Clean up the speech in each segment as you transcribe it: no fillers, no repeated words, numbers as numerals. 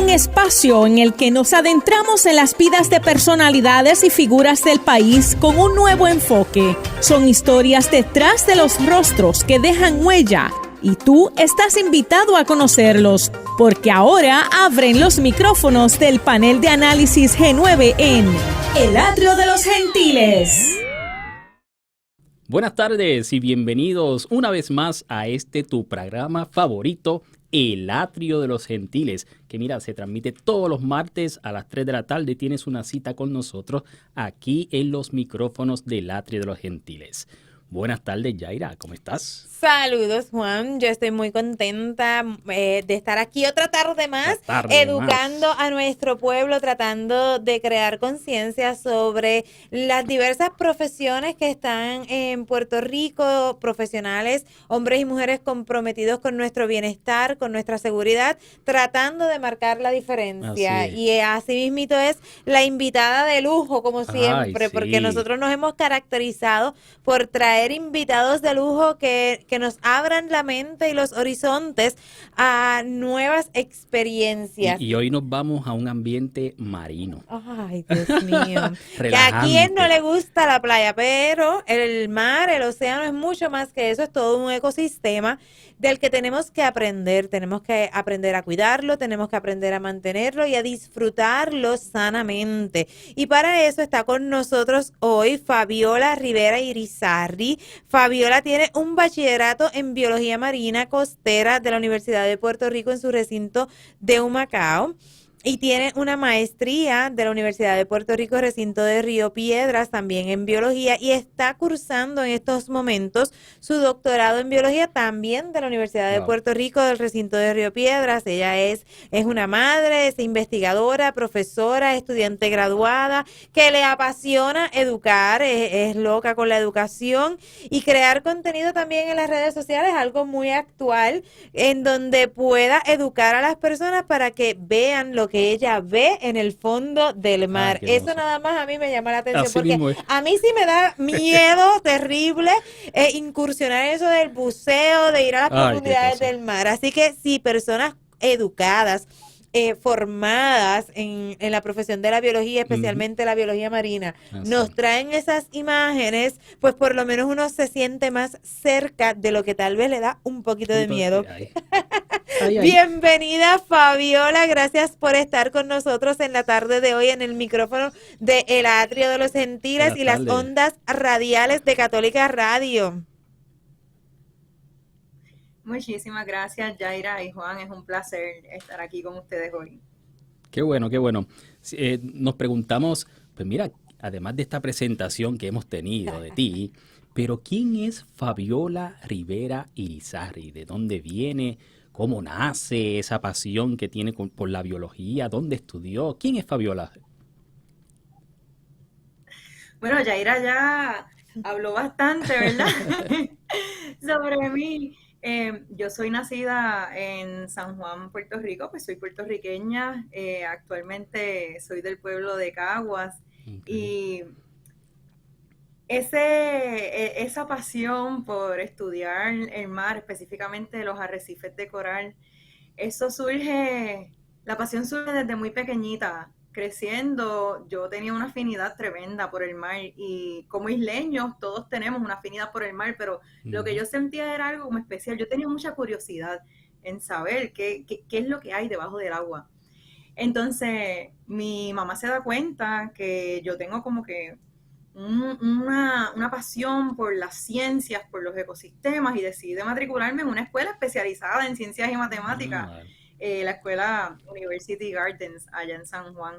un espacio en el que nos adentramos en las vidas de personalidades y figuras del país con un nuevo enfoque. Son historias detrás de los rostros que dejan huella y tú estás invitado a conocerlos, porque ahora abren los micrófonos del panel de análisis G9 en El Atrio de los Gentiles. Buenas tardes y bienvenidos una vez más a tu programa favorito, El Atrio de los Gentiles, que mira, se transmite todos los martes a las 3 de la tarde. Tienes una cita con nosotros aquí en los micrófonos del Atrio de los Gentiles. Buenas tardes, Yaira, ¿cómo estás? Saludos, Juan. Yo estoy muy contenta de estar aquí otra tarde más, educando a nuestro pueblo, tratando de crear conciencia sobre las diversas profesiones que están en Puerto Rico, profesionales, hombres y mujeres comprometidos con nuestro bienestar, con nuestra seguridad, tratando de marcar la diferencia. Y así mismito es la invitada de lujo, como siempre, porque nosotros nos hemos caracterizado por traer invitados de lujo que nos abran la mente y los horizontes a nuevas experiencias. Y hoy nos vamos a un ambiente marino. Ay, Dios mío. Que a quien no le gusta la playa, pero el mar, el océano es mucho más que eso, es todo un ecosistema del que tenemos que aprender a cuidarlo, tenemos que aprender a mantenerlo y a disfrutarlo sanamente. Y para eso está con nosotros hoy Fabiola Rivera Irizarry. Fabiola tiene un bachillerato en Biología Marina Costera de la Universidad de Puerto Rico en su recinto de Humacao. Y tiene una maestría de la Universidad de Puerto Rico, recinto de Río Piedras, también en biología, y está cursando en estos momentos su doctorado en biología también de la Universidad de Puerto Rico, del recinto de Río Piedras. Ella es una madre, es investigadora, profesora, estudiante graduada, que le apasiona educar, es loca con la educación y crear contenido también en las redes sociales, algo muy actual, en donde pueda educar a las personas para que vean lo que ella ve en el fondo del mar. Eso nada más a mí me llama la atención. Así porque a mí sí me da miedo terrible incursionar en eso del buceo, de ir a las profundidades del mar. Así que si personas educadas, formadas en la profesión de la biología, especialmente la biología marina, nos traen esas imágenes, pues por lo menos uno se siente más cerca de lo que tal vez le da un poquito de miedo. Bienvenida, Fabiola, gracias por estar con nosotros en la tarde de hoy en el micrófono de El Atrio de los Gentiles y las ondas radiales de Católica Radio. Muchísimas gracias, Yaira y Juan. Es un placer estar aquí con ustedes hoy. Qué bueno, qué bueno. Nos preguntamos, pues mira, además de esta presentación que hemos tenido de ti, pero ¿quién es Fabiola Rivera Irizarry? ¿De dónde viene? ¿Cómo nace esa pasión que tiene por la biología? ¿Dónde estudió? ¿Quién es Fabiola? Bueno, Yaira ya habló bastante, ¿verdad? Sobre mí. Yo soy nacida en San Juan, Puerto Rico, pues soy puertorriqueña, actualmente soy del pueblo de Caguas. Y esa pasión por estudiar el mar, específicamente los arrecifes de coral, la pasión surge desde muy pequeñita. Creciendo, yo tenía una afinidad tremenda por el mar y como isleños todos tenemos una afinidad por el mar, pero lo que yo sentía era algo como especial. Yo tenía mucha curiosidad en saber qué es lo que hay debajo del agua. Entonces, mi mamá se da cuenta que yo tengo como que una pasión por las ciencias, por los ecosistemas y decide matricularme en una escuela especializada en ciencias y matemáticas. La escuela University Gardens allá en San Juan.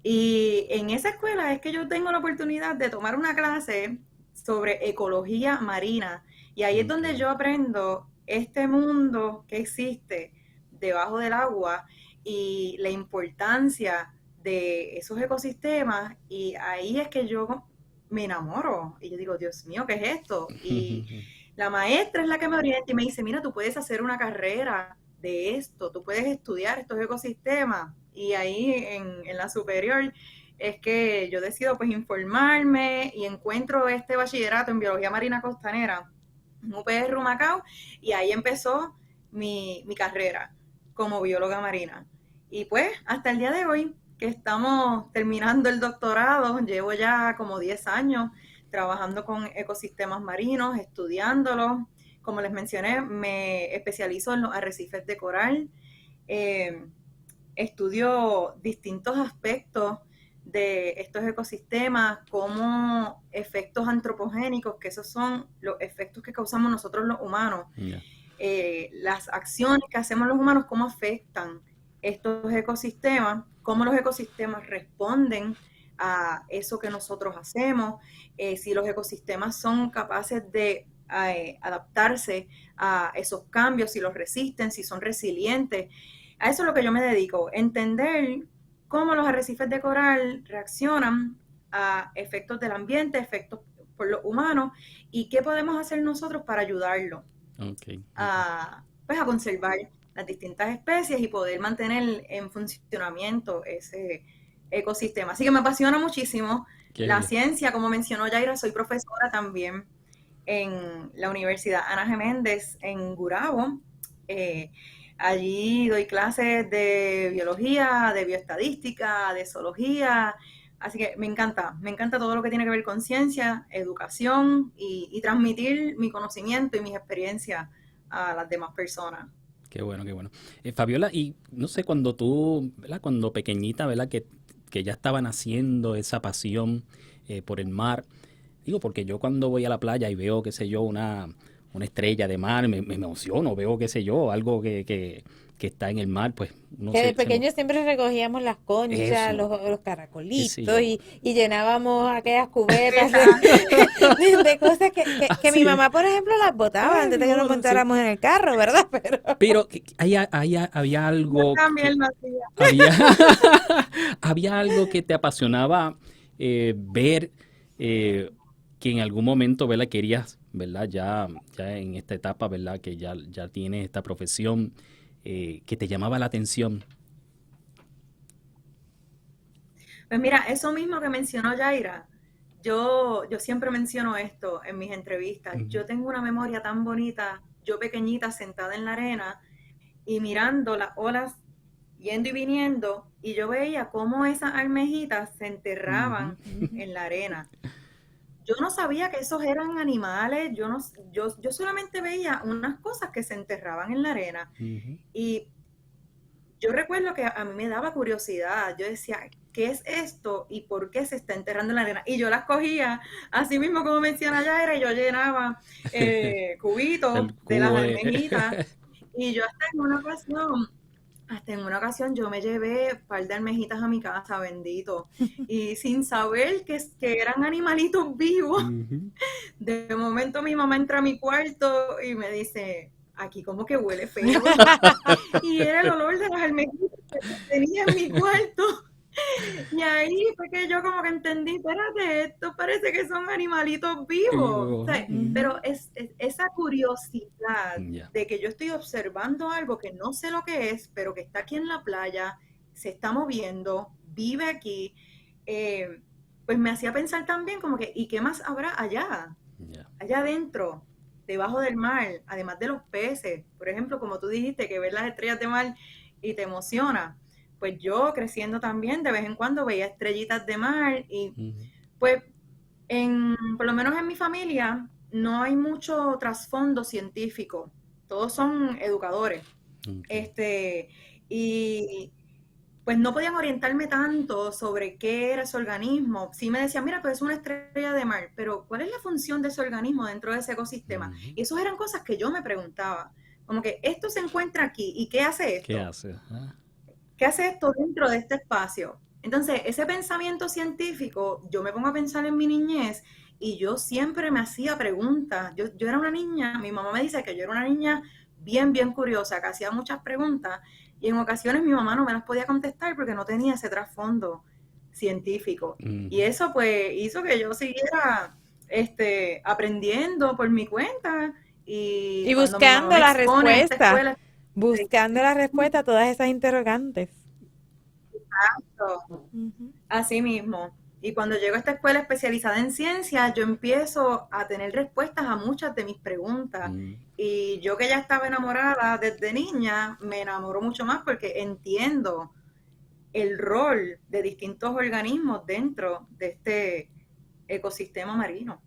Y en esa escuela es que yo tengo la oportunidad de tomar una clase sobre ecología marina. Y ahí es donde yo aprendo este mundo que existe debajo del agua y la importancia de esos ecosistemas. Y ahí es que yo me enamoro. Y yo digo, Dios mío, ¿qué es esto? Y la maestra es la que me orienta y me dice, mira, tú puedes hacer una carrera de esto, tú puedes estudiar estos ecosistemas. Y ahí en la superior es que yo decido pues informarme y encuentro este bachillerato en Biología Marina Costanera en UPR Humacao y ahí empezó mi carrera como bióloga marina. Y pues hasta el día de hoy, que estamos terminando el doctorado, llevo ya como 10 años trabajando con ecosistemas marinos, estudiándolos. Como les mencioné, me especializo en los arrecifes de coral. Estudio distintos aspectos de estos ecosistemas, como efectos antropogénicos, que esos son los efectos que causamos nosotros los humanos. Yeah. Las acciones que hacemos los humanos, cómo afectan estos ecosistemas, cómo los ecosistemas responden a eso que nosotros hacemos, si los ecosistemas son capaces de adaptarse a esos cambios, si los resisten, si son resilientes. A eso es lo que yo me dedico, entender cómo los arrecifes de coral reaccionan a efectos del ambiente, efectos por los humanos, y qué podemos hacer nosotros para ayudarlo a conservar las distintas especies y poder mantener en funcionamiento ese ecosistema. Así que me apasiona muchísimo la ciencia. Como mencionó Yaira, soy profesora también en la Universidad Ana G. Méndez en Gurabo. Allí doy clases de biología, de bioestadística, de zoología, así que me encanta todo lo que tiene que ver con ciencia, educación y transmitir mi conocimiento y mis experiencias a las demás personas. Qué bueno, qué bueno. Fabiola, y no sé, cuando tú, ¿verdad? Cuando pequeñita, ¿verdad? Que ya estaba naciendo esa pasión por el mar, digo, porque yo cuando voy a la playa y veo, qué sé yo, una estrella de mar, me emociono, veo, qué sé yo, algo que está en el mar, pues... De pequeños siempre recogíamos las conchas, los caracolitos, y llenábamos aquellas cubetas de cosas que mi mamá, por ejemplo, las botaba antes de que nos montáramos en el carro, ¿verdad? Pero había algo... Yo también lo hacía. Había algo que te apasionaba ver que en algún momento, ¿verdad? Querías, ¿verdad? Ya en esta etapa, ¿verdad? Que ya tienes esta profesión que te llamaba la atención. Pues mira, eso mismo que mencionó Yaira, yo siempre menciono esto en mis entrevistas. Uh-huh. Yo tengo una memoria tan bonita, yo pequeñita sentada en la arena y mirando las olas yendo y viniendo, y yo veía cómo esas almejitas se enterraban en la arena. Yo no sabía que esos eran animales, yo solamente veía unas cosas que se enterraban en la arena. Uh-huh. Y yo recuerdo que a mí me daba curiosidad, yo decía, ¿qué es esto? ¿Y por qué se está enterrando en la arena? Y yo las cogía, así mismo como menciona Yaira, y yo llenaba cubitos de las almejitas. Y yo hasta en una ocasión yo me llevé un par de almejitas a mi casa, bendito, y sin saber que eran animalitos vivos. Uh-huh. De momento mi mamá entra a mi cuarto y me dice, aquí como que huele feo. Y era el olor de las almejitas que tenía en mi cuarto. Y ahí fue que yo como que entendí, espérate, esto parece que son animalitos vivos. O sea, pero es esa curiosidad de que yo estoy observando algo que no sé lo que es, pero que está aquí en la playa, se está moviendo, vive aquí, pues me hacía pensar también como que, ¿y qué más habrá allá? Allá adentro, debajo del mar, además de los peces. Por ejemplo, como tú dijiste, que ves las estrellas de mar y te emociona. Pues yo creciendo también, de vez en cuando veía estrellitas de mar y pues por lo menos en mi familia no hay mucho trasfondo científico, todos son educadores. Okay. Y pues no podían orientarme tanto sobre qué era ese organismo. Sí me decían, mira, pues es una estrella de mar, pero ¿cuál es la función de ese organismo dentro de ese ecosistema? Y esas eran cosas que yo me preguntaba, como que esto se encuentra aquí, ¿y qué hace esto? ¿Qué hace? ¿Qué hace esto dentro de este espacio? Entonces, ese pensamiento científico, yo me pongo a pensar en mi niñez y yo siempre me hacía preguntas. Yo era una niña, mi mamá me dice que yo era una niña bien, bien curiosa, que hacía muchas preguntas y en ocasiones mi mamá no me las podía contestar porque no tenía ese trasfondo científico. Y eso pues hizo que yo siguiera aprendiendo por mi cuenta y buscando la respuesta. Buscando la respuesta a todas esas interrogantes. Exacto. Uh-huh. Así mismo. Y cuando llego a esta escuela especializada en ciencia, yo empiezo a tener respuestas a muchas de mis preguntas. Y yo que ya estaba enamorada desde niña, me enamoro mucho más porque entiendo el rol de distintos organismos dentro de este ecosistema marino.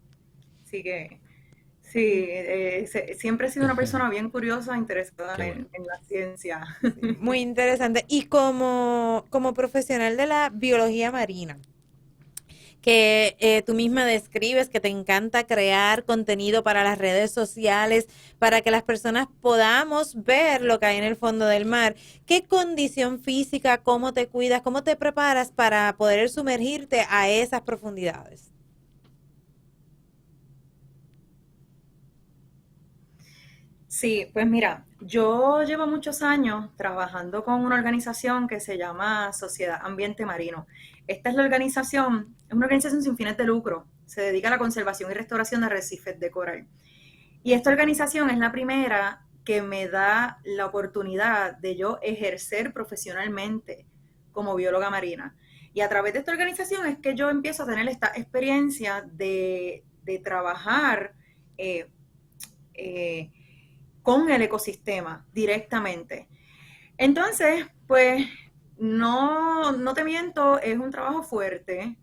Así que sí, siempre he sido una persona bien curiosa, interesada en la ciencia. Muy interesante. Y como profesional de la biología marina, que tú misma describes que te encanta crear contenido para las redes sociales, para que las personas podamos ver lo que hay en el fondo del mar. ¿Qué condición física, cómo te cuidas, cómo te preparas para poder sumergirte a esas profundidades? Sí, pues mira, yo llevo muchos años trabajando con una organización que se llama Sociedad Ambiente Marino. Esta es una organización sin fines de lucro, se dedica a la conservación y restauración de arrecifes de coral. Y esta organización es la primera que me da la oportunidad de yo ejercer profesionalmente como bióloga marina. Y a través de esta organización es que yo empiezo a tener esta experiencia de trabajar con el ecosistema directamente. Entonces, pues, no te miento, es un trabajo fuerte,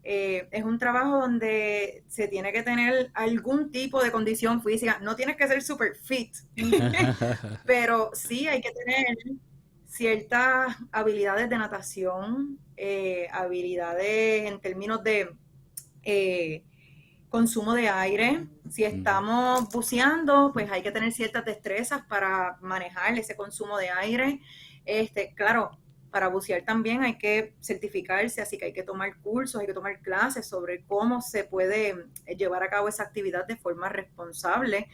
es un trabajo donde se tiene que tener algún tipo de condición física, no tienes que ser super fit, pero sí hay que tener ciertas habilidades de natación, habilidades en términos de consumo de aire. Si estamos buceando, pues hay que tener ciertas destrezas para manejar ese consumo de aire. Claro, para bucear también hay que certificarse, así que hay que tomar cursos, hay que tomar clases sobre cómo se puede llevar a cabo esa actividad de forma responsable.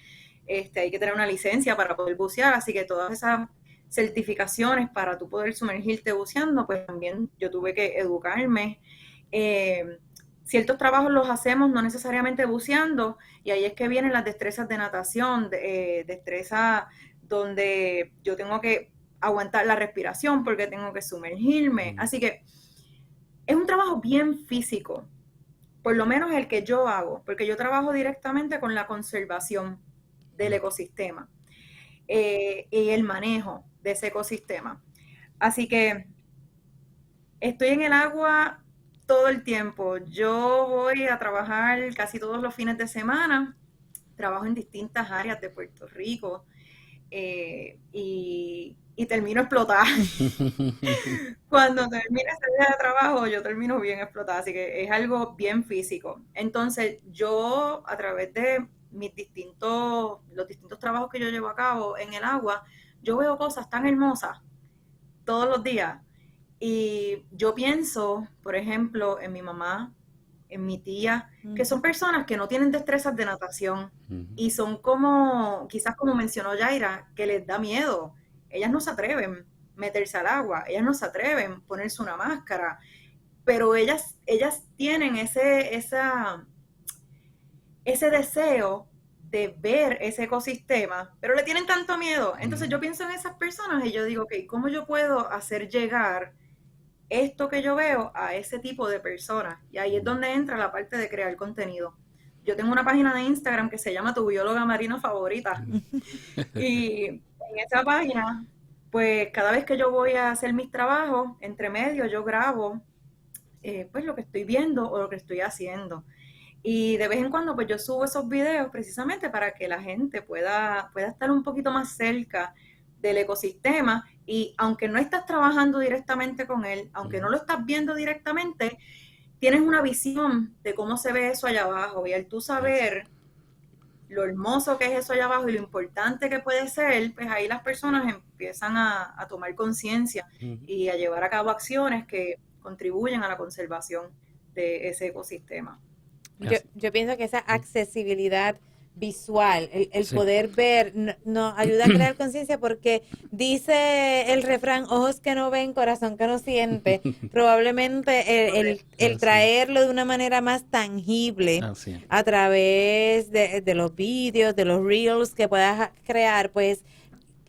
Hay que tener una licencia para poder bucear, así que todas esas certificaciones para tú poder sumergirte buceando, pues también yo tuve que educarme. Ciertos trabajos los hacemos no necesariamente buceando, y ahí es que vienen las destrezas de natación, destrezas donde yo tengo que aguantar la respiración porque tengo que sumergirme. Así que es un trabajo bien físico, por lo menos el que yo hago, porque yo trabajo directamente con la conservación del ecosistema y el manejo de ese ecosistema. Así que estoy en el agua todo el tiempo. Yo voy a trabajar casi todos los fines de semana. Trabajo en distintas áreas de Puerto Rico y termino explotada. Cuando termine ese día de trabajo, yo termino bien explotada. Así que es algo bien físico. Entonces, yo a través de los distintos trabajos que yo llevo a cabo en el agua, yo veo cosas tan hermosas todos los días. Y yo pienso, por ejemplo, en mi mamá, en mi tía, que son personas que no tienen destrezas de natación y son quizás como mencionó Yaira, que les da miedo. Ellas no se atreven a meterse al agua, ellas no se atreven a ponerse una máscara, pero ellas tienen ese deseo de ver ese ecosistema, pero le tienen tanto miedo. Entonces yo pienso en esas personas y yo digo, ok, ¿cómo yo puedo hacer llegar esto que yo veo a ese tipo de personas? Y ahí es donde entra la parte de crear contenido. Yo tengo una página de Instagram que se llama Tu Bióloga Marina Favorita. Y en esa página, pues cada vez que yo voy a hacer mis trabajos, entre medio yo grabo pues lo que estoy viendo o lo que estoy haciendo. Y de vez en cuando pues yo subo esos videos precisamente para que la gente pueda estar un poquito más cerca del ecosistema, y aunque no estás trabajando directamente con él, aunque no lo estás viendo directamente, tienes una visión de cómo se ve eso allá abajo, y al tú saber lo hermoso que es eso allá abajo y lo importante que puede ser, pues ahí las personas empiezan a tomar conciencia y a llevar a cabo acciones que contribuyen a la conservación de ese ecosistema. Yo pienso que esa accesibilidad visual, el poder ver, nos ayuda a crear conciencia, porque dice el refrán, ojos que no ven, corazón que no siente. Probablemente el traerlo de una manera más tangible a través de los vídeos, de los reels que puedas crear, pues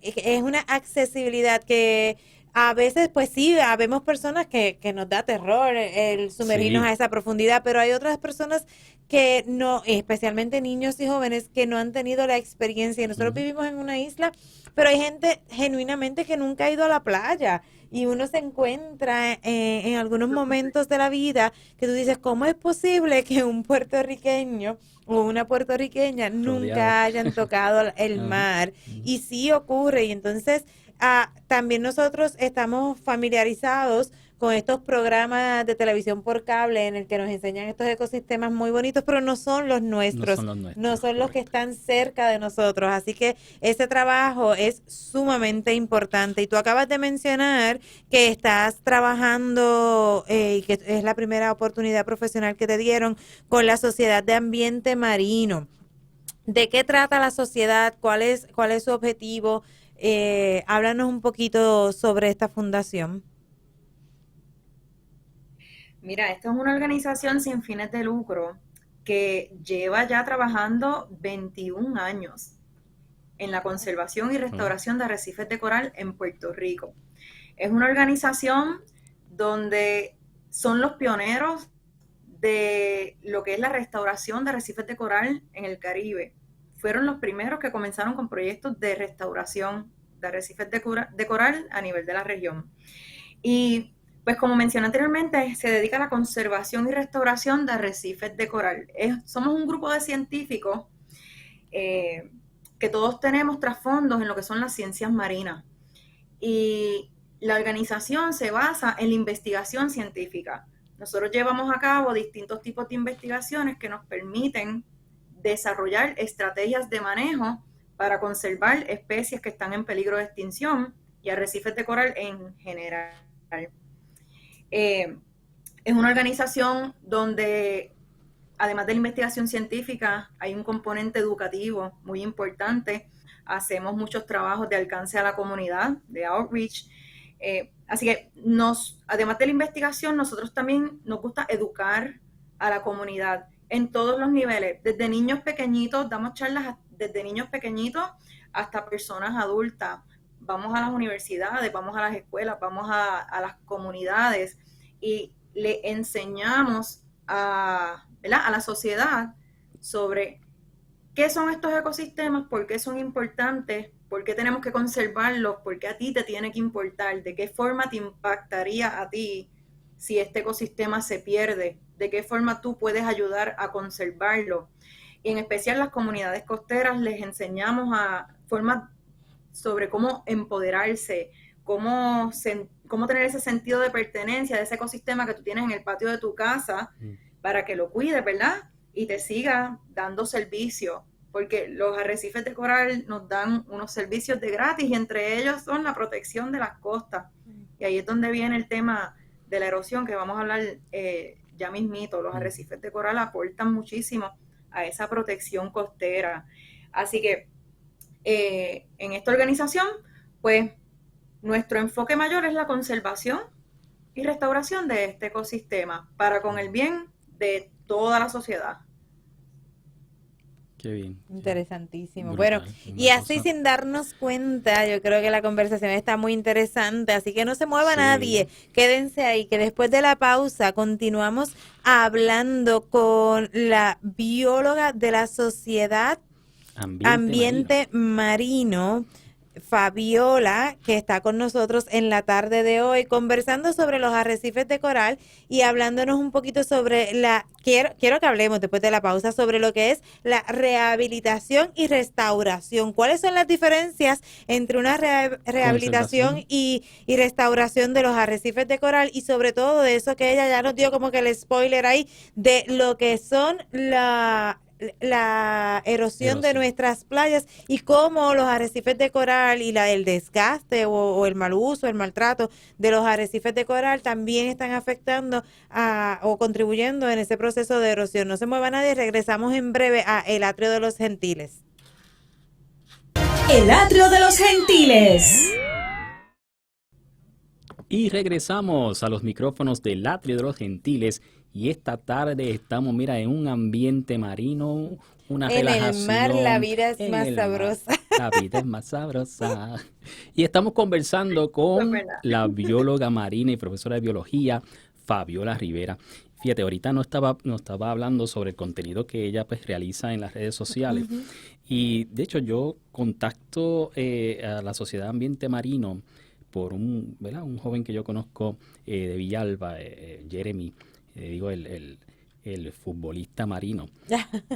es una accesibilidad que a veces, pues sí, vemos personas que nos da terror el sumergirnos a esa profundidad, pero hay otras personas que no, especialmente niños y jóvenes, que no han tenido la experiencia. Nosotros vivimos en una isla, pero hay gente genuinamente que nunca ha ido a la playa. Y uno se encuentra en algunos momentos de la vida que tú dices, ¿cómo es posible que un puertorriqueño o una puertorriqueña nunca hayan tocado el mar? Y sí ocurre, y entonces también nosotros estamos familiarizados con estos programas de televisión por cable en el que nos enseñan estos ecosistemas muy bonitos, pero no son los nuestros, no son los que están cerca de nosotros. Así que ese trabajo es sumamente importante. Y tú acabas de mencionar que estás trabajando y que es la primera oportunidad profesional que te dieron con la Sociedad de Ambiente Marino. ¿De qué trata la sociedad? ¿Cuál es su objetivo? Háblanos un poquito sobre esta fundación. Mira, esta es una organización sin fines de lucro que lleva ya trabajando 21 años en la conservación y restauración de arrecifes de coral en Puerto Rico. Es una organización donde son los pioneros de lo que es la restauración de arrecifes de coral en el Caribe. Fueron los primeros que comenzaron con proyectos de restauración de arrecifes de coral a nivel de la región. Y pues como mencioné anteriormente, se dedica a la conservación y restauración de arrecifes de coral. Somos un grupo de científicos que todos tenemos trasfondos en lo que son las ciencias marinas. Y la organización se basa en la investigación científica. Nosotros llevamos a cabo distintos tipos de investigaciones que nos permiten desarrollar estrategias de manejo para conservar especies que están en peligro de extinción y arrecifes de coral en general. Es una organización donde, además de la investigación científica, hay un componente educativo muy importante. Hacemos muchos trabajos de alcance a la comunidad, de outreach. Así que además de la investigación, nosotros también nos gusta educar a la comunidad en todos los niveles. Desde niños pequeñitos, damos charlas desde niños pequeñitos hasta personas adultas. Vamos a las universidades, vamos a las escuelas, vamos a las comunidades y le enseñamos a la sociedad sobre qué son estos ecosistemas, por qué son importantes, por qué tenemos que conservarlos, por qué a ti te tiene que importar, de qué forma te impactaría a ti si este ecosistema se pierde, de qué forma tú puedes ayudar a conservarlo. Y en especial las comunidades costeras les enseñamos formas sobre cómo empoderarse, cómo tener ese sentido de pertenencia de ese ecosistema que tú tienes en el patio de tu casa para que lo cuides, ¿verdad? Y te siga dando servicio, porque los arrecifes de coral nos dan unos servicios de gratis y entre ellos son la protección de las costas. Y ahí es donde viene el tema de la erosión que vamos a hablar ya mismito. Los arrecifes de coral aportan muchísimo a esa protección costera. Así que en esta organización, pues nuestro enfoque mayor es la conservación y restauración de este ecosistema para con el bien de toda la sociedad. Qué bien. Interesantísimo. Brutal, bueno, y así sin darnos cuenta, yo creo que la conversación está muy interesante, así que no se mueva nadie, quédense ahí, que después de la pausa continuamos hablando con la bióloga de la Sociedad Ambiente Marino, Fabiola, que está con nosotros en la tarde de hoy, conversando sobre los arrecifes de coral y hablándonos un poquito sobre quiero que hablemos después de la pausa sobre lo que es la rehabilitación y restauración. ¿Cuáles son las diferencias entre una rehabilitación y restauración de los arrecifes de coral? Y sobre todo de eso que ella ya nos dio como que el spoiler ahí, de lo que son la erosión de nuestras playas y cómo los arrecifes de coral y el desgaste o el mal uso, el maltrato de los arrecifes de coral también están afectando o contribuyendo en ese proceso de erosión. No se mueva nadie, regresamos en breve a El Atrio de los Gentiles. El Atrio de los Gentiles. Y regresamos a los micrófonos del Atrio de los Gentiles Y esta tarde estamos, mira, en un ambiente marino, una relajación. En el mar la vida es más sabrosa. La vida es más sabrosa. Y estamos conversando con la bióloga marina y profesora de biología, Fabiola Rivera. Fíjate, ahorita nos estaba hablando sobre el contenido que ella pues realiza en las redes sociales. Uh-huh. Y de hecho yo contacto a la Sociedad Ambiente Marino por un joven que yo conozco de Villalba, Jeremy, digo el futbolista marino,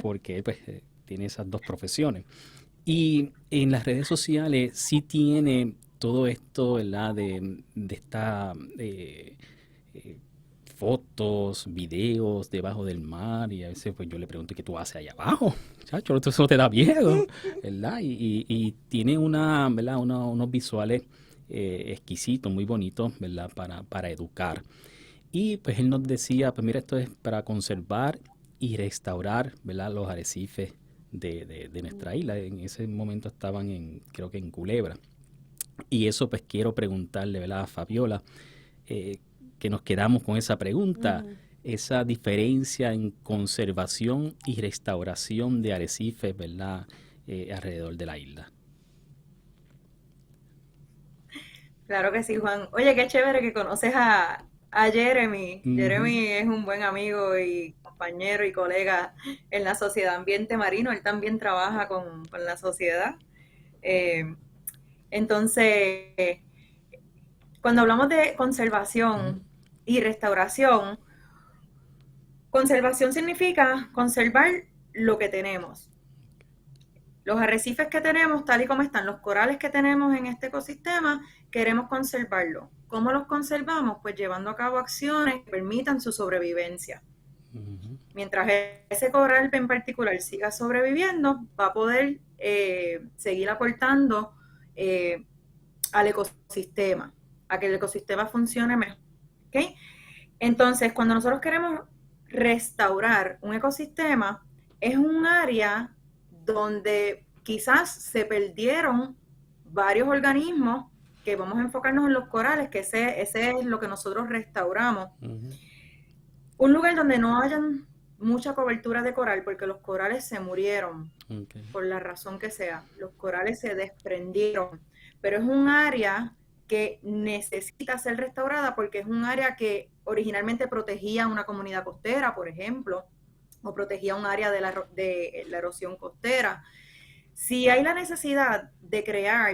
porque él pues tiene esas dos profesiones. Y en las redes sociales sí tiene todo esto, ¿verdad? De esta fotos, videos debajo del mar, y a veces pues yo le pregunto ¿qué tú haces allá abajo? Chacho, eso te da miedo, ¿verdad? Y tiene ¿verdad? unos visuales exquisitos, muy bonitos, ¿verdad? Para educar. Y pues él nos decía, pues mira, esto es para conservar y restaurar, ¿verdad? Los arrecifes de nuestra isla. En ese momento estaban creo que en Culebra. Y eso pues quiero preguntarle, ¿verdad? A Fabiola, que nos quedamos con esa pregunta, esa diferencia en conservación y restauración de arrecifes, ¿verdad? Alrededor de la isla. Claro que sí, Juan. Oye, qué chévere que conoces a Jeremy. Uh-huh. Jeremy es un buen amigo y compañero y colega en la Sociedad Ambiente Marino. Él también trabaja con la sociedad. Entonces, cuando hablamos de conservación y restauración, conservación significa conservar lo que tenemos. Los arrecifes que tenemos, tal y como están, los corales que tenemos en este ecosistema, queremos conservarlos. ¿Cómo los conservamos? Pues llevando a cabo acciones que permitan su sobrevivencia. Uh-huh. Mientras ese coral en particular siga sobreviviendo, va a poder seguir aportando al ecosistema, a que el ecosistema funcione mejor. ¿Okay? Entonces, cuando nosotros queremos restaurar un ecosistema, es un área donde quizás se perdieron varios organismos, que vamos a enfocarnos en los corales, que ese es lo que nosotros restauramos. Uh-huh. Un lugar donde no hayan mucha cobertura de coral, porque los corales se murieron, por la razón que sea. Los corales se desprendieron, pero es un área que necesita ser restaurada porque es un área que originalmente protegía una comunidad costera, por ejemplo, o protegía un área de la erosión costera. Si hay la necesidad de crear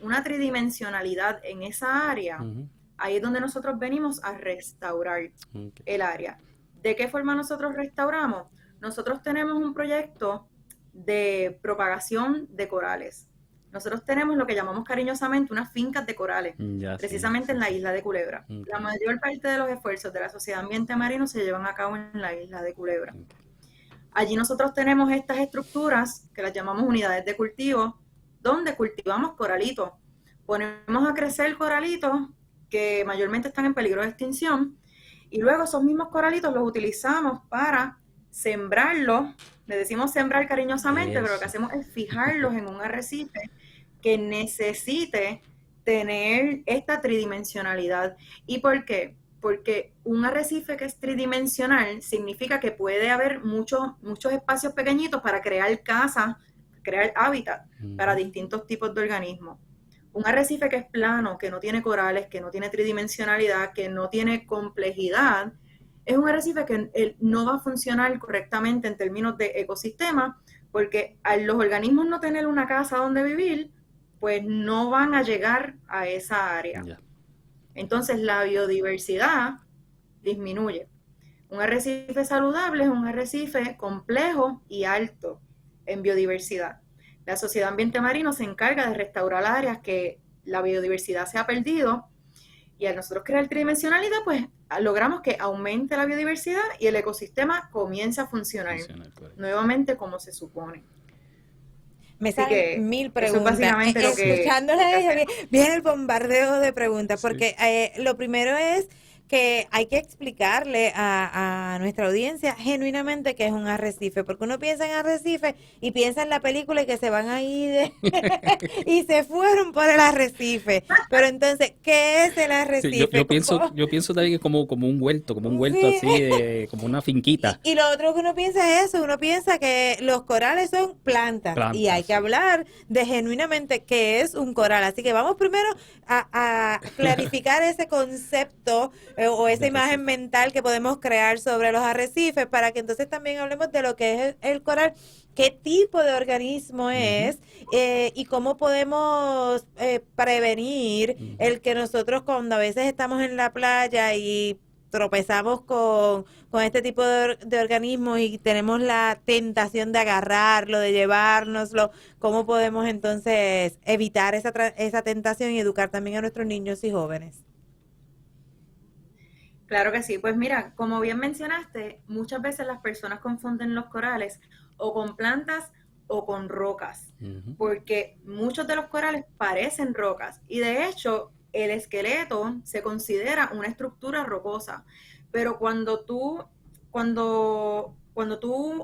una tridimensionalidad en esa área, uh-huh, ahí es donde nosotros venimos a restaurar el área. ¿De qué forma nosotros restauramos? Nosotros tenemos un proyecto de propagación de corales. Nosotros tenemos lo que llamamos cariñosamente unas fincas de corales, precisamente en la isla de Culebra. Okay. La mayor parte de los esfuerzos de la Sociedad Ambiente Marino se llevan a cabo en la isla de Culebra. Okay. Allí nosotros tenemos estas estructuras que las llamamos unidades de cultivo, donde cultivamos coralitos. Ponemos a crecer coralitos que mayormente están en peligro de extinción, y luego esos mismos coralitos los utilizamos para sembrarlos. Le decimos sembrar cariñosamente, pero lo que hacemos es fijarlos en un arrecife que necesite tener esta tridimensionalidad. ¿Y por qué? Porque un arrecife que es tridimensional significa que puede haber muchos espacios pequeñitos para crear casas, crear hábitat para distintos tipos de organismos. Un arrecife que es plano, que no tiene corales, que no tiene tridimensionalidad, que no tiene complejidad, es un arrecife que no va a funcionar correctamente en términos de ecosistema, porque a los organismos no tener una casa donde vivir, pues no van a llegar a esa área. Yeah. Entonces la biodiversidad disminuye. Un arrecife saludable es un arrecife complejo y alto en biodiversidad. La Sociedad Ambiente Marino se encarga de restaurar áreas que la biodiversidad se ha perdido, y al nosotros crear tridimensionalidad, pues logramos que aumente la biodiversidad y el ecosistema comience a funcionar nuevamente como se supone. Me salen mil preguntas. Eso es básicamente lo que viene el bombardeo de preguntas, porque lo primero es que hay que explicarle a nuestra audiencia genuinamente qué es un arrecife, porque uno piensa en arrecife y piensa en la película y que se van ahí y se fueron por el arrecife. Pero entonces, ¿qué es el arrecife? Sí, yo pienso también que es como un huerto Sí. así, como una finquita. Y lo otro que uno piensa es eso, uno piensa que los corales son plantas y hay que hablar de genuinamente qué es un coral. Así que vamos primero a clarificar ese concepto o esa imagen mental que podemos crear sobre los arrecifes para que entonces también hablemos de lo que es el coral, qué tipo de organismo es y cómo podemos prevenir el que nosotros cuando a veces estamos en la playa y tropezamos con este tipo de organismos y tenemos la tentación de agarrarlo, de llevárnoslo, ¿cómo podemos entonces evitar esa tentación y educar también a nuestros niños y jóvenes? Claro que sí, pues mira, como bien mencionaste, muchas veces las personas confunden los corales o con plantas o con rocas, porque muchos de los corales parecen rocas y de hecho el esqueleto se considera una estructura rocosa, pero cuando tú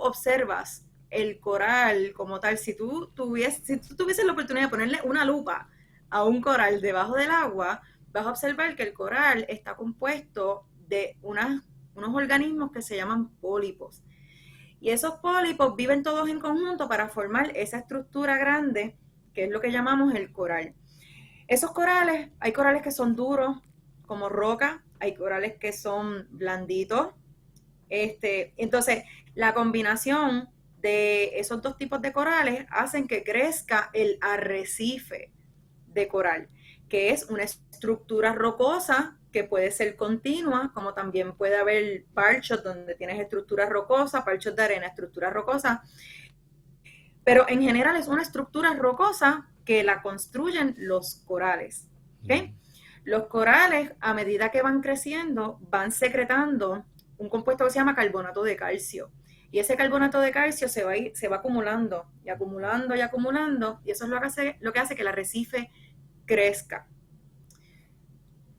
observas el coral como tal, si tú tuvieses la oportunidad de ponerle una lupa a un coral debajo del agua, vas a observar que el coral está compuesto de unos organismos que se llaman pólipos. Y esos pólipos viven todos en conjunto para formar esa estructura grande, que es lo que llamamos el coral. Esos corales, hay corales que son duros, como roca, hay corales que son blanditos. Entonces, la combinación de esos dos tipos de corales hacen que crezca el arrecife de coral, que es una estructura rocosa que puede ser continua, como también puede haber parchos donde tienes estructuras rocosas, parchos de arena, estructuras rocosas, pero en general es una estructura rocosa que la construyen los corales. ¿Okay? Los corales, a medida que van creciendo, van secretando un compuesto que se llama carbonato de calcio. Y ese carbonato de calcio se va acumulando y acumulando y acumulando, y eso es lo que hace que el arrecife crezca.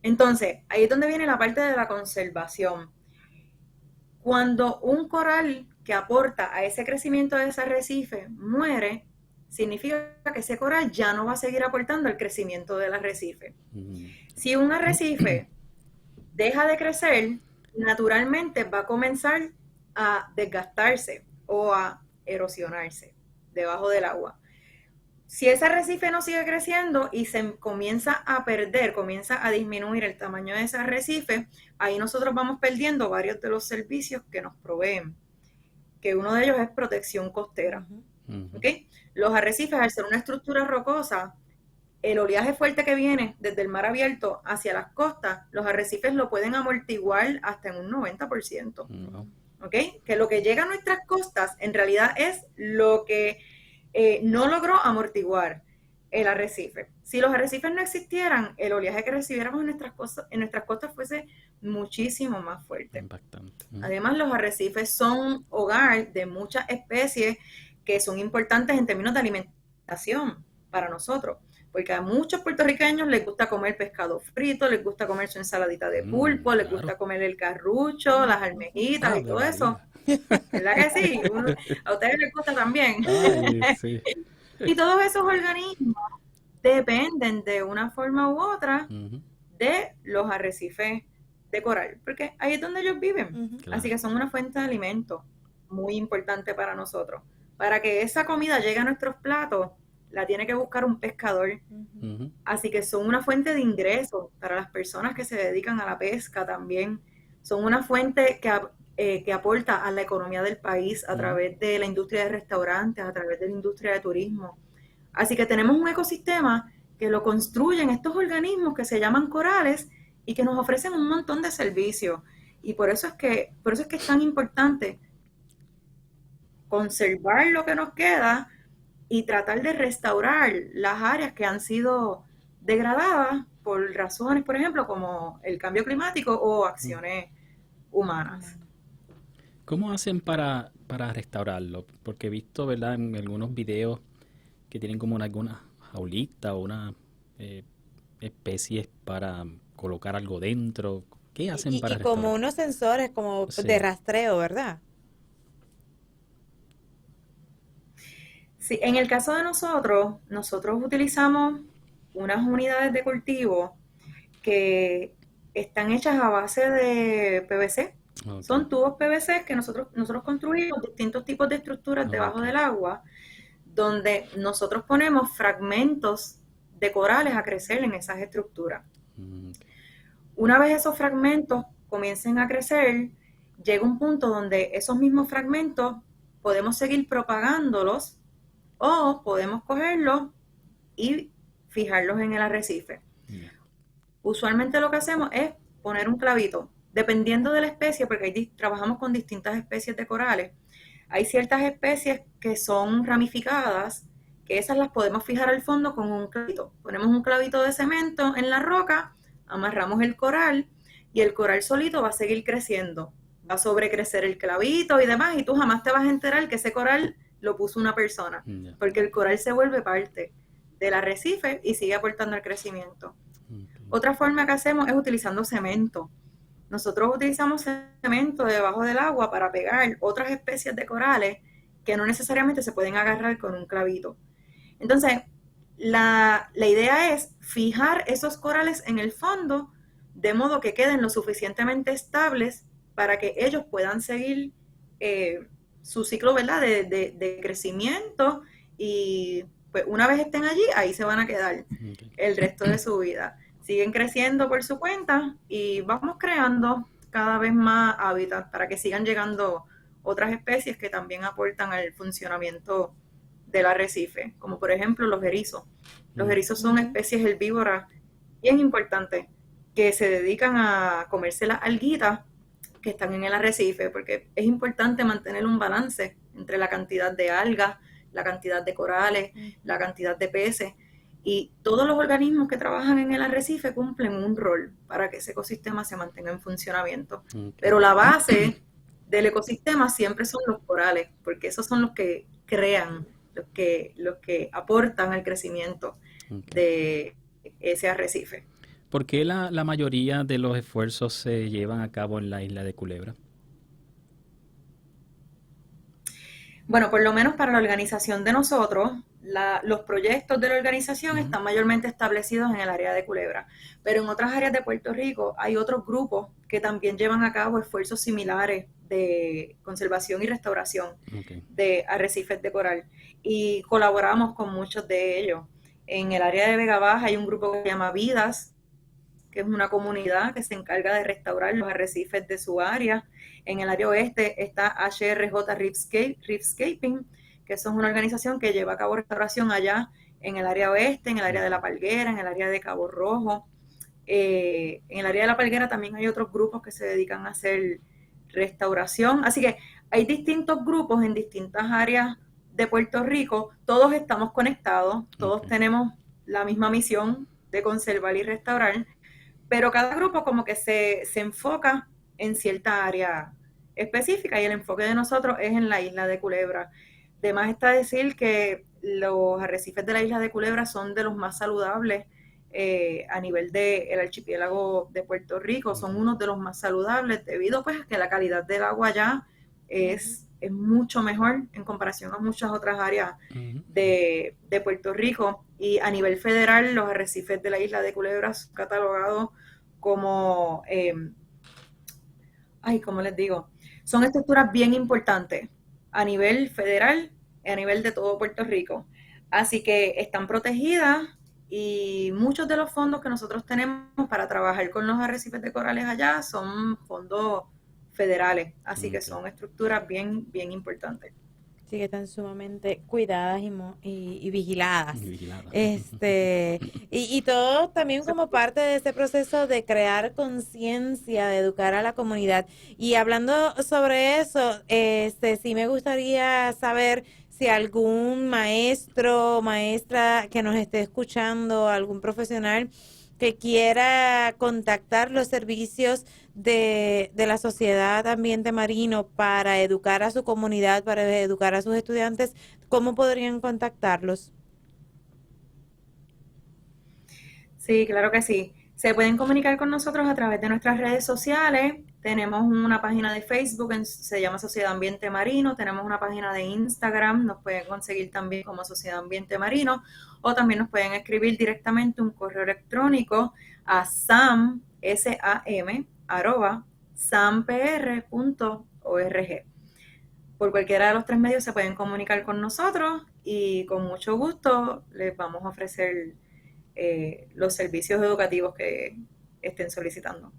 Entonces, ahí es donde viene la parte de la conservación. Cuando un coral que aporta a ese crecimiento de ese arrecife muere, significa que ese coral ya no va a seguir aportando al crecimiento del arrecife. Si un arrecife deja de crecer, naturalmente va a comenzar a desgastarse o a erosionarse debajo del agua. Si ese arrecife no sigue creciendo y se comienza a perder, comienza a disminuir el tamaño de ese arrecife, ahí nosotros vamos perdiendo varios de los servicios que nos proveen, que uno de ellos es protección costera. ¿Okay? Los arrecifes, al ser una estructura rocosa, el oleaje fuerte que viene desde el mar abierto hacia las costas, los arrecifes lo pueden amortiguar hasta en un 90%. ¿Okay? Que lo que llega a nuestras costas en realidad es lo que no logró amortiguar el arrecife. Si los arrecifes no existieran, el oleaje que recibiéramos en nuestras costas fuese muchísimo más fuerte. Impactante. Además, los arrecifes son hogar de muchas especies que son importantes en términos de alimentación para nosotros, porque a muchos puertorriqueños les gusta comer pescado frito, les gusta comer su ensaladita de pulpo, les gusta comer el carrucho, las almejitas y todo eso. ¿Verdad que sí? A ustedes les gusta también. Ay, sí. Y todos esos organismos dependen de una forma u otra de los arrecifes de coral, porque ahí es donde ellos viven. Claro. Así que son una fuente de alimento muy importante para nosotros. Para que esa comida llegue a nuestros platos, la tiene que buscar un pescador. Así que son una fuente de ingresos para las personas que se dedican a la pesca también. Son una fuente que aporta a la economía del país a través de la industria de restaurantes, a través de la industria de turismo. Así que tenemos un ecosistema que lo construyen estos organismos que se llaman corales y que nos ofrecen un montón de servicios. Y por eso es que es tan importante conservar lo que nos queda y tratar de restaurar las áreas que han sido degradadas por razones, por ejemplo, como el cambio climático o acciones humanas. ¿Cómo hacen para restaurarlo? Porque he visto, ¿verdad?, en algunos videos que tienen como alguna jaulita o una especies para colocar algo dentro. ¿Qué hacen para Y como restaurar? unos sensores como Sí. de rastreo, ¿verdad? Sí, en el caso de nosotros utilizamos unas unidades de cultivo que están hechas a base de PVC. Ok, Son tubos PVC que nosotros construimos distintos tipos de estructuras debajo ok. del agua, donde nosotros ponemos fragmentos de corales a crecer en esas estructuras. Ok. Una vez esos fragmentos comiencen a crecer, llega un punto donde esos mismos fragmentos podemos seguir propagándolos o podemos cogerlos y fijarlos en el arrecife. Ya. Usualmente lo que hacemos es poner un clavito, dependiendo de la especie, porque trabajamos con distintas especies de corales. Hay ciertas especies que son ramificadas, que esas las podemos fijar al fondo con un clavito. Ponemos un clavito de cemento en la roca, amarramos el coral y el coral solito va a seguir creciendo. Va a sobrecrecer el clavito y demás, y tú jamás te vas a enterar que ese coral lo puso una persona, Ya. porque el coral se vuelve parte del arrecife y sigue aportando al crecimiento. Ok. Otra forma que hacemos es utilizando cemento. Nosotros utilizamos cemento debajo del agua para pegar otras especies de corales que no necesariamente se pueden agarrar con un clavito. Entonces, la idea es fijar esos corales en el fondo de modo que queden lo suficientemente estables para que ellos puedan seguir su ciclo, ¿verdad?, de crecimiento, y pues una vez estén allí, ahí se van a quedar Ok. el resto de su vida. Siguen creciendo por su cuenta y vamos creando cada vez más hábitats para que sigan llegando otras especies que también aportan al funcionamiento del arrecife, como por ejemplo los erizos. Los erizos son especies herbívoras bien importantes que se dedican a comerse las alguitas que están en el arrecife, porque es importante mantener un balance entre la cantidad de algas, la cantidad de corales, la cantidad de peces, y todos los organismos que trabajan en el arrecife cumplen un rol para que ese ecosistema se mantenga en funcionamiento. Ok. Pero la base del ecosistema siempre son los corales, porque esos son los que crean, los que aportan al crecimiento Ok. de ese arrecife. ¿Por qué la mayoría de los esfuerzos se llevan a cabo en la isla de Culebra? Bueno, por lo menos para la organización de nosotros, los proyectos de la organización Ujú. están mayormente establecidos en el área de Culebra, pero en otras áreas de Puerto Rico hay otros grupos que también llevan a cabo esfuerzos similares de conservación y restauración Ok. de arrecifes de coral, y colaboramos con muchos de ellos. En el área de Vega Baja hay un grupo que se llama Vidas, que es una comunidad que se encarga de restaurar los arrecifes de su área. En el área oeste está HRJ Reefscaping, que eso es una organización que lleva a cabo restauración allá en el área oeste, en el área de La Palguera, en el área de Cabo Rojo. En el área de La Palguera también hay otros grupos que se dedican a hacer restauración. Así que hay distintos grupos en distintas áreas de Puerto Rico. Todos estamos conectados, todos Ok. tenemos la misma misión de conservar y restaurar, pero cada grupo como que se enfoca en cierta área específica, y el enfoque de nosotros es en la isla de Culebra. De más está decir que los arrecifes de la isla de Culebra son de los más saludables a nivel del archipiélago de Puerto Rico, son unos de los más saludables debido pues a que la calidad del agua allá es mucho mejor en comparación a muchas otras áreas Ujú. de Puerto Rico, y a nivel federal los arrecifes de la isla de Culebra son catalogados como, ¿cómo les digo? Son estructuras bien importantes a nivel federal y a nivel de todo Puerto Rico. Así que están protegidas, y muchos de los fondos que nosotros tenemos para trabajar con los arrecifes de corales allá son fondos federales. Así que Ok. son estructuras bien, bien importantes. Sí, que están sumamente cuidadas y vigiladas. Vigilada. Y todo también como parte de este proceso de crear conciencia, de educar a la comunidad. Y hablando sobre eso, sí me gustaría saber si algún maestro, maestra que nos esté escuchando, algún profesional que quiera contactar los servicios de la Sociedad Ambiente Marino para educar a su comunidad, para educar a sus estudiantes, ¿cómo podrían contactarlos? Sí, claro que sí. Se pueden comunicar con nosotros a través de nuestras redes sociales. Tenemos una página de Facebook, se llama Sociedad Ambiente Marino. Tenemos una página de Instagram, nos pueden conseguir también como Sociedad Ambiente Marino. O también nos pueden escribir directamente un correo electrónico a sam@sampr.org. Por cualquiera de los 3 medios se pueden comunicar con nosotros y con mucho gusto les vamos a ofrecer los servicios educativos que estén solicitando.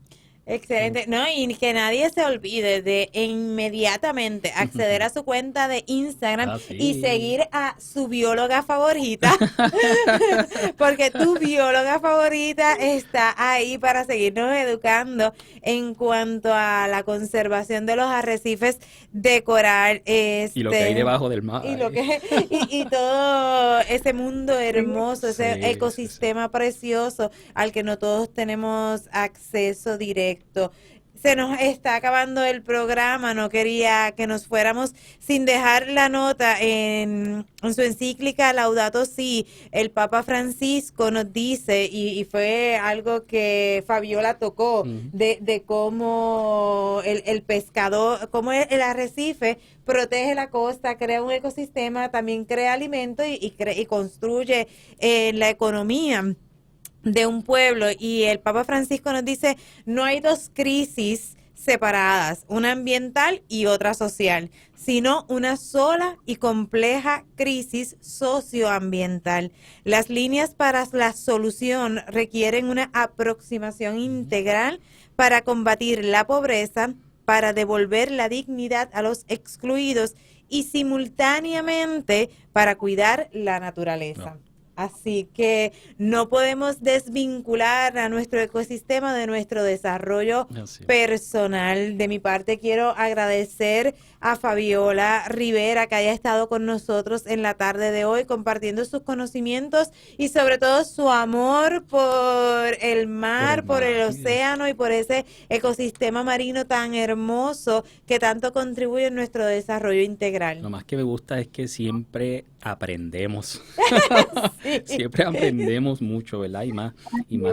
Excelente. No, y que nadie se olvide de inmediatamente acceder a su cuenta de Instagram y seguir a su bióloga favorita, porque tu bióloga favorita está ahí para seguirnos educando en cuanto a la conservación de los arrecifes de coral. Y lo que hay debajo del mar. Y todo ese mundo hermoso, ese ecosistema precioso al que no todos tenemos acceso directo. Se nos está acabando el programa, no quería que nos fuéramos sin dejar la nota en su encíclica Laudato Si. El Papa Francisco nos dice, y fue algo que Fabiola tocó, de cómo el pescador, cómo el arrecife protege la costa, crea un ecosistema, también crea alimento y construye la economía de un pueblo. Y el Papa Francisco nos dice, no hay 2 crisis separadas, una ambiental y otra social, sino una sola y compleja crisis socioambiental. Las líneas para la solución requieren una aproximación integral para combatir la pobreza, para devolver la dignidad a los excluidos y simultáneamente para cuidar la naturaleza. Así que no podemos desvincular a nuestro ecosistema de nuestro desarrollo personal. De mi parte, quiero agradecer a Fabiola Rivera que haya estado con nosotros en la tarde de hoy compartiendo sus conocimientos y sobre todo su amor por el mar, por el océano y por ese ecosistema marino tan hermoso que tanto contribuye en nuestro desarrollo integral. Lo más que me gusta es que siempre aprendemos. Siempre aprendemos mucho, ¿verdad? Y más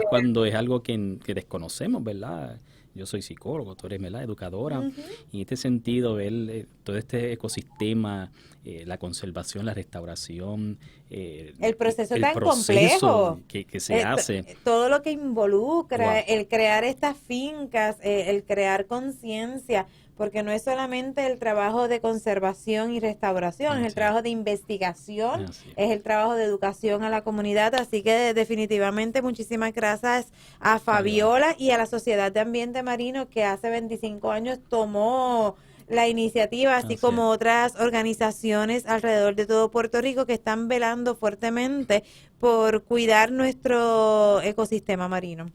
cuando es algo que desconocemos, ¿verdad? Yo soy psicólogo, tú eres, ¿verdad?, educadora. Y en este sentido, ver todo este ecosistema, la conservación, la restauración, el proceso tan complejo que se hace. Todo lo que involucra, el crear estas fincas, el crear conciencia, porque no es solamente el trabajo de conservación y restauración, es el trabajo de investigación, es el trabajo de educación a la comunidad. Así que definitivamente muchísimas gracias a Fabiola y a la Sociedad de Ambiente Marino que hace 25 años tomó la iniciativa, así como otras organizaciones alrededor de todo Puerto Rico que están velando fuertemente por cuidar nuestro ecosistema marino.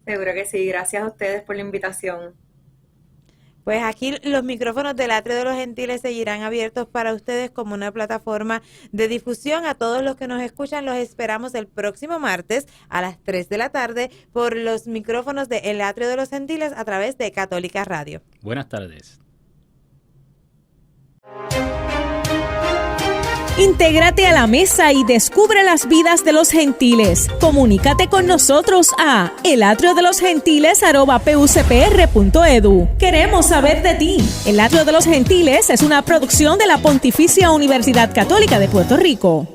Seguro que sí, gracias a ustedes por la invitación. Pues aquí los micrófonos del Atrio de los Gentiles seguirán abiertos para ustedes como una plataforma de difusión. A todos los que nos escuchan los esperamos el próximo martes a las 3 de la tarde por los micrófonos de El Atrio de los Gentiles a través de Católica Radio. Buenas tardes. Intégrate a la mesa y descubre las vidas de los gentiles. Comunícate con nosotros a elatriodelosgentiles@pucpr.edu. Queremos saber de ti. El Atrio de los Gentiles es una producción de la Pontificia Universidad Católica de Puerto Rico.